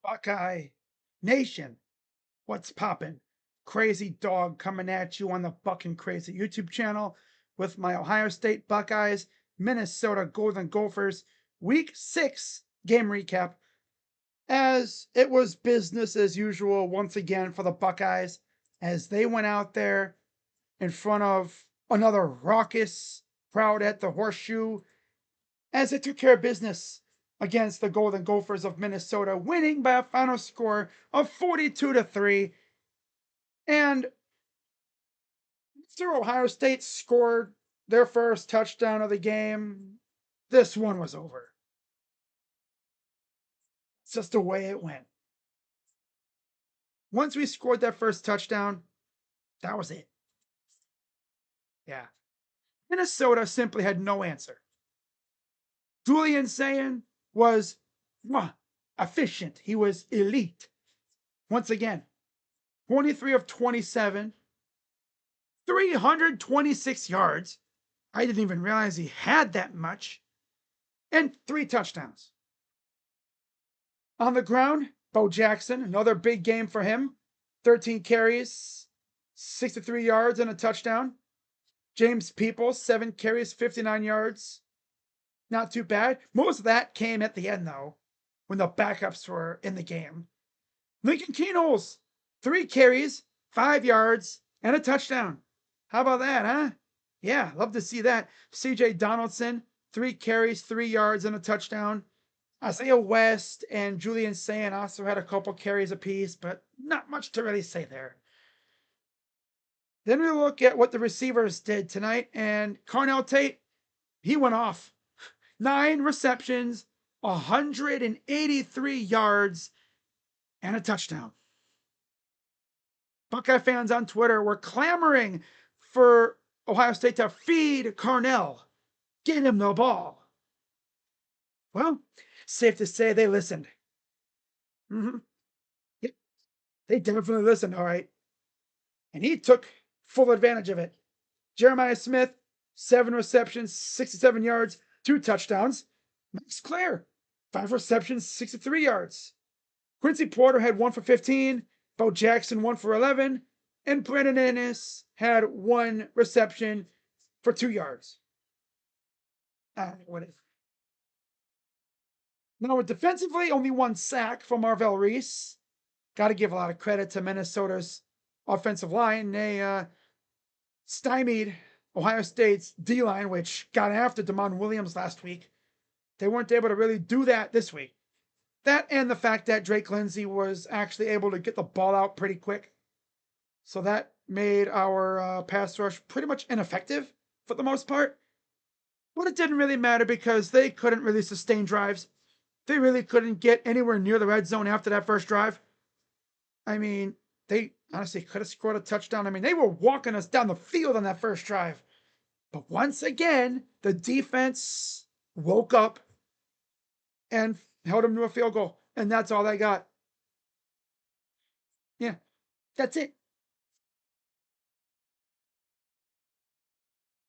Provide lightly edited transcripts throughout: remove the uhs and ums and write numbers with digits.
Buckeye Nation, what's poppin'? Crazy Dog coming at you on the Buckin' Crazy YouTube channel with my Ohio State Buckeyes, Minnesota Golden Gophers, Week 6 game recap. As it was business as usual once again for the Buckeyes, as they went out there in front of another raucous crowd at the Horseshoe, as it took care of business against the Golden Gophers of Minnesota, winning by a final score of 42-3. And after Ohio State scored their first touchdown of the game, this one was over. It's just the way it went. Once we scored that first touchdown, that was it. Yeah. Minnesota simply had no answer. Julian Sayin was efficient. He was elite. Once again, 23 of 27, 326 yards. I didn't even realize he had that much. And 3 touchdowns. On the ground, Bo Jackson, another big game for him. 13 carries, 63 yards, and a touchdown. James Peoples, 7 carries, 59 yards. Not too bad. Most of that came at the end, though, when the backups were in the game. Lincoln Keenholz, 3 carries, 5 yards, and a touchdown. How about that, huh? Yeah, love to see that. CJ Donaldson, 3 carries, 3 yards, and a touchdown. Isaiah West and Julian Sayin also had a couple carries apiece, but not much to really say there. Then we look at what the receivers did tonight, and Carnell Tate, he went off. 9 receptions, 183 yards, and a touchdown. Buckeye fans on Twitter were clamoring for Ohio State to feed Carnell. Get him the ball. Well, safe to say they listened. Yep, they definitely listened, all right. And he took full advantage of it. Jeremiah Smith, 7 receptions, 67 yards, 2 touchdowns. Max Clare, 5 receptions, 63 yards. Quincy Porter had 1 for 15. Bo Jackson, 1 for 11. And Brandon Ennis had 1 reception for 2 yards. Whatever. Now, defensively, only 1 sack from Marvell Reese. Got to give a lot of credit to Minnesota's offensive line. They stymied Ohio State's D-line, which got after Damon Williams last week. They weren't able to really do that this week. That and the fact that Drake Lindsey was actually able to get the ball out pretty quick. So that made our pass rush pretty much ineffective for the most part. But it didn't really matter because they couldn't really sustain drives. They really couldn't get anywhere near the red zone after that first drive. I mean, they honestly could have scored a touchdown. I mean, they were walking us down the field on that first drive. But once again, the defense woke up and held them to a field goal. And that's all they got. Yeah, that's it.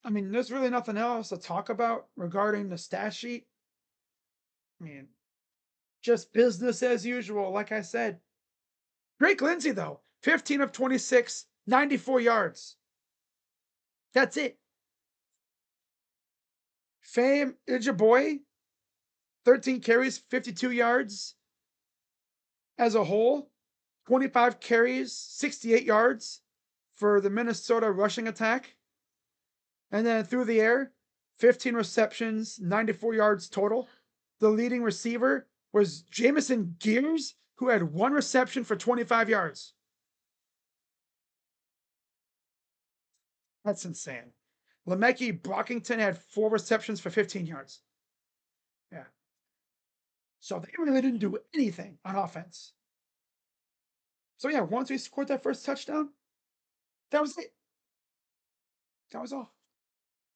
I mean, there's really nothing else to talk about regarding the stat sheet. I mean, just business as usual, like I said. Drake Lindsey, though, 15 of 26, 94 yards. That's it. Fame Ijaboy, 13 carries, 52 yards. As a whole, 25 carries, 68 yards for the Minnesota rushing attack. And then through the air, 15 receptions, 94 yards total. The leading receiver was Jamison Gears, who had 1 reception for 25 yards. That's insane. Lemeke Brockington had 4 receptions for 15 yards. Yeah. So they really didn't do anything on offense. So yeah, once we scored that first touchdown, that was it. That was all.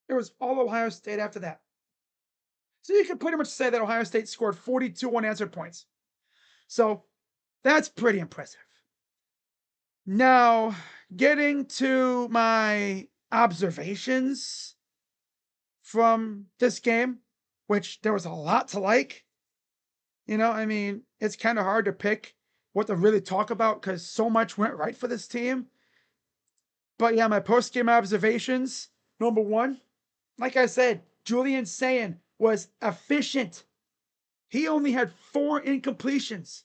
It was all Ohio State after that. So you can pretty much say that Ohio State scored 42 unanswered points. So that's pretty impressive. Now, getting to my observations from this game, which there was a lot to like. You know, I mean, it's kind of hard to pick what to really talk about because so much went right for this team. But yeah, my post game observations. Number one, like I said, Julian Sayin was efficient. He only had 4 incompletions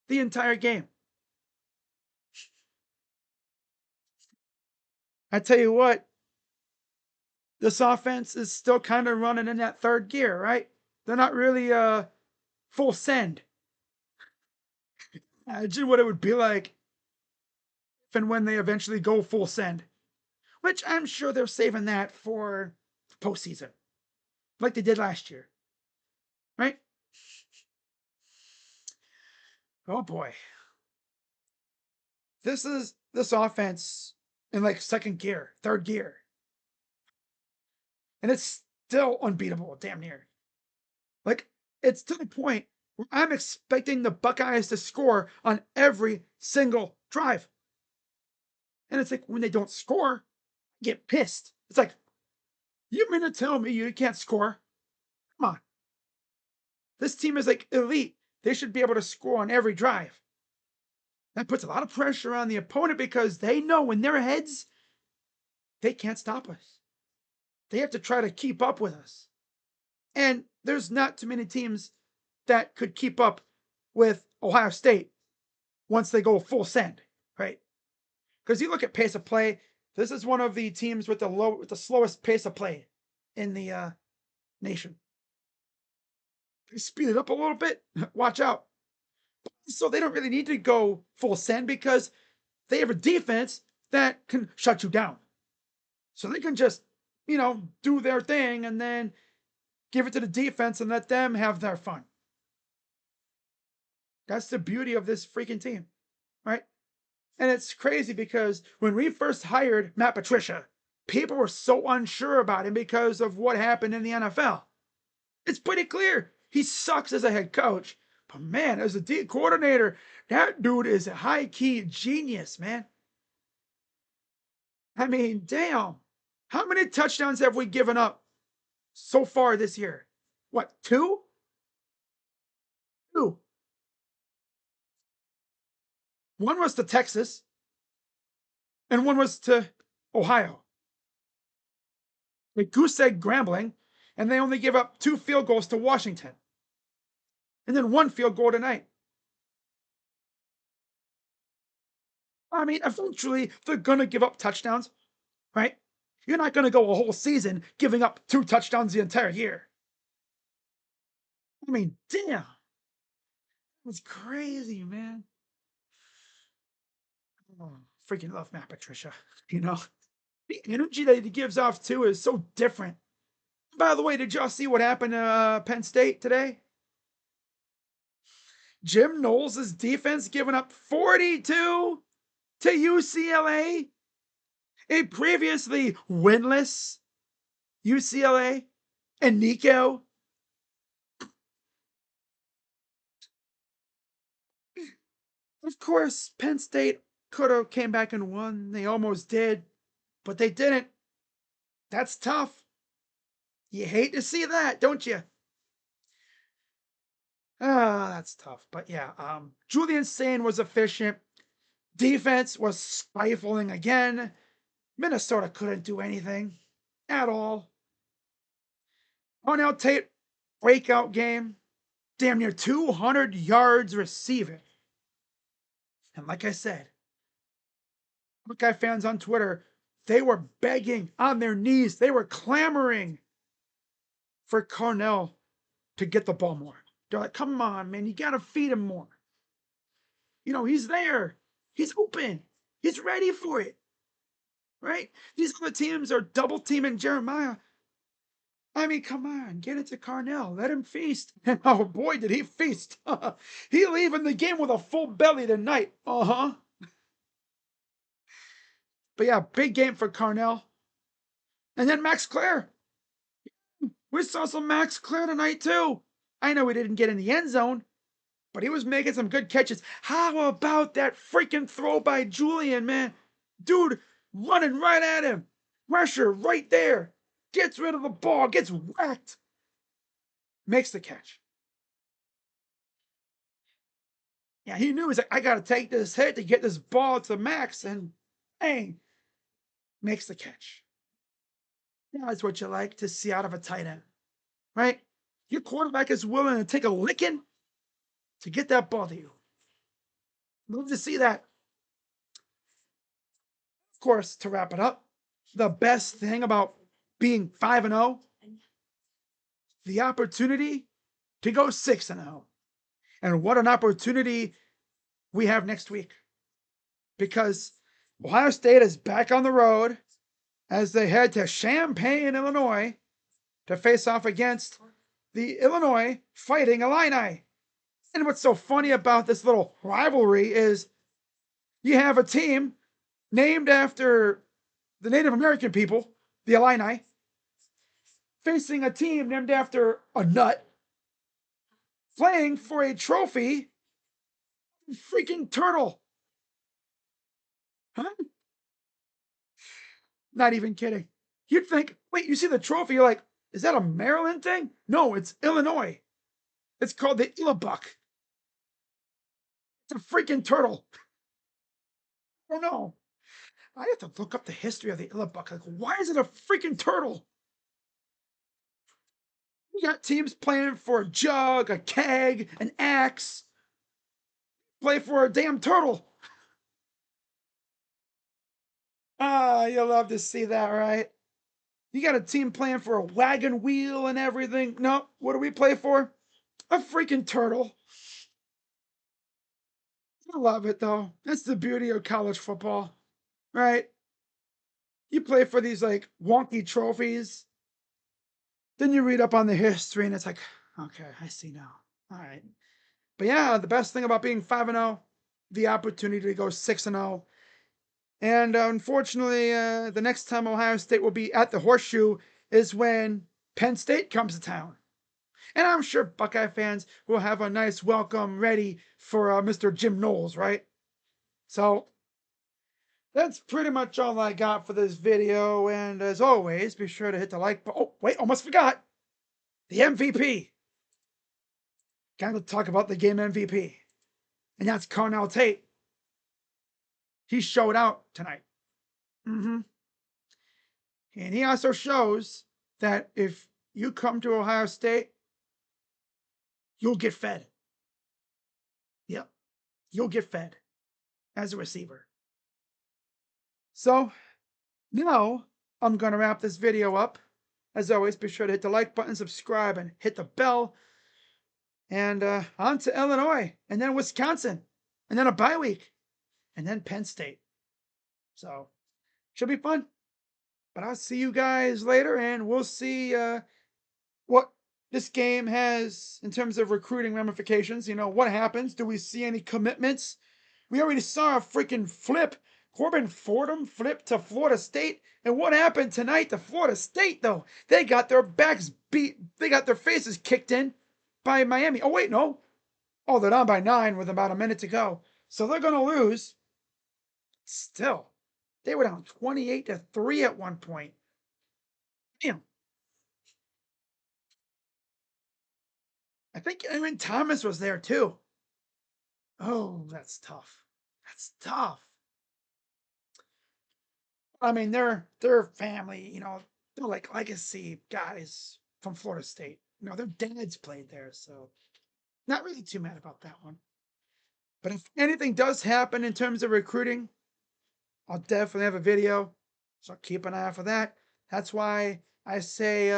the entire game. I tell you what, this offense is still kind of running in that third gear, right? They're not really full send. Imagine what it would be like if and when they eventually go full send, which I'm sure they're saving that for postseason, like they did last year, right? Oh boy, this is this offense in like second gear, third gear, and it's still unbeatable, damn near. Like it's to the point where I'm expecting the Buckeyes to score on every single drive. And it's like when they don't score, I get pissed. It's like, you mean to tell me you can't score? Come on. This team is like elite. They should be able to score on every drive. That puts a lot of pressure on the opponent because they know in their heads, they can't stop us. They have to try to keep up with us. And there's not too many teams that could keep up with Ohio State once they go full send, right? Because you look at pace of play, this is one of the teams with the slowest pace of play in the nation. They speed it up a little bit. Watch out. So they don't really need to go full send because they have a defense that can shut you down. So they can just, do their thing and then give it to the defense and let them have their fun. That's the beauty of this freaking team, right? And it's crazy because when we first hired Matt Patricia, people were so unsure about him because of what happened in the NFL. It's pretty clear he sucks as a head coach, but man, as a D coordinator, that dude is a high key genius, man. I mean, damn. How many touchdowns have we given up so far this year? What, 2? 2. One was to Texas, and one was to Ohio. Like goose egg grambling, and they only give up 2 field goals to Washington, and then 1 field goal tonight. I mean, eventually they're gonna give up touchdowns, right? You're not gonna go a whole season giving up 2 touchdowns the entire year. I mean, damn, that's crazy, man. Oh, freaking love Matt Patricia. You know, the energy that he gives off too is so different. By the way, did y'all see what happened to Penn State today? Jim Knowles' defense giving up 42 to UCLA, a previously winless UCLA, and Nico. Of course, Penn State could have came back and won. They almost did, but they didn't. That's tough. You hate to see that, don't you? Ah, that's tough. But yeah, Julian Sayin was efficient. Defense was stifling again. Minnesota couldn't do anything at all. Cornell Tate, breakout game. Damn near 200 yards receiving. And like I said, Buckeye fans on Twitter, they were begging on their knees. They were clamoring for Cornell to get the ball more. They're like, come on, man, you got to feed him more. He's there. He's open. He's ready for it. Right? These other teams are double teaming Jeremiah. I mean, come on, get it to Cornell. Let him feast. And oh boy, did he feast. He leaving the game with a full belly tonight. Uh-huh. But yeah, big game for Cornell. And then Max Clare. We saw some Max Clare tonight too. I know he didn't get in the end zone, but he was making some good catches. How about that freaking throw by Julian, man? Dude, running right at him. Pressure right there. Gets rid of the ball, gets whacked. Makes the catch. Yeah, he knew. He's like, I got to take this hit to get this ball to the max, and bang, makes the catch. That's what you like to see out of a tight end, right? Your quarterback is willing to take a licking to get that ball to you. Love to see that. Of course, to wrap it up, the best thing about being 5-0, the opportunity to go 6-0. And what an opportunity we have next week, because Ohio State is back on the road as they head to Champaign, Illinois to face off against the Illinois Fighting Illini. And what's so funny about this little rivalry is you have a team named after the Native American people, the Illini, facing a team named after a nut, playing for a trophy, freaking turtle. Huh? Not even kidding. You'd think, wait, you see the trophy, you're like, is that a Maryland thing? No, it's Illinois. It's called the Illabuck. It's a freaking turtle. Oh no. I have to look up the history of the Illabuck. Like, why is it a freaking turtle? You got teams playing for a jug, a keg, an axe. Play for a damn turtle. Ah, you'll love to see that, right? You got a team playing for a wagon wheel and everything. No, what do we play for? A freaking turtle. I love it though. That's the beauty of college football, right? You play for these like wonky trophies. Then you read up on the history and it's like, okay, I see now. All right. But yeah, the best thing about being 5-0, the opportunity to go 6-0. And unfortunately, the next time Ohio State will be at the Horseshoe is when Penn State comes to town. And I'm sure Buckeye fans will have a nice welcome ready for Mr. Jim Knowles, right? So that's pretty much all I got for this video. And as always, be sure to hit the like button. Oh, wait, almost forgot. The MVP. Got to talk about the game MVP. And that's Carnell Tate. He showed out tonight. Mm-hmm. And he also shows that if you come to Ohio State, you'll get fed. Yep, you'll get fed as a receiver. So now I'm going to wrap this video up. As always, be sure to hit the like button, subscribe, and hit the bell. And on to Illinois, and then Wisconsin, and then a bye week, and then Penn State. So should be fun. But I'll see you guys later, and we'll see what this game has in terms of recruiting ramifications. You know, what happens? Do we see any commitments? We already saw a freaking flip. Corbin Fordham flipped to Florida State. And what happened tonight to Florida State, though? They got their backs beat. They got their faces kicked in by Miami. Oh, wait, no. Oh, they're down by 9 with about a minute to go. So they're going to lose. Still, they were down 28-3 at one point. Damn. I think Aaron Thomas was there too. Oh, that's tough. That's tough. I mean, they're family, you know, they're like legacy guys from Florida State. You know, their dads played there, so not really too mad about that one. But if anything does happen in terms of recruiting, I'll definitely have a video. So keep an eye out for that. That's why I say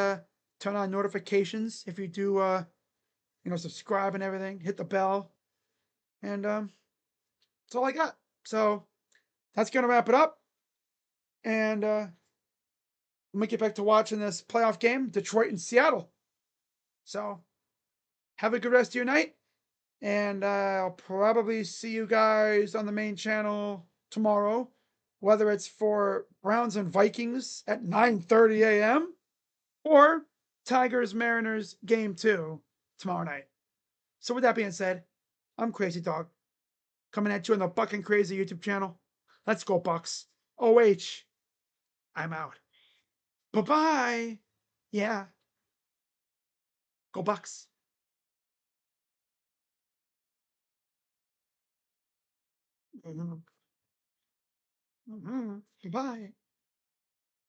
turn on notifications if you do you know, subscribe and everything, hit the bell. And that's all I got. So that's gonna wrap it up. And let me get back to watching this playoff game, Detroit and Seattle. So have a good rest of your night. And I'll probably see you guys on the main channel tomorrow, whether it's for Browns and Vikings at 9:30 a.m. or Tigers Mariners game 2 tomorrow night. So with that being said, I'm Crazy Dog, coming at you on the Buck and Crazy YouTube channel. Let's go, Bucks. OH, I'm out. Bye-bye. Yeah. Go Bucks. Mhm. Mhm. Goodbye.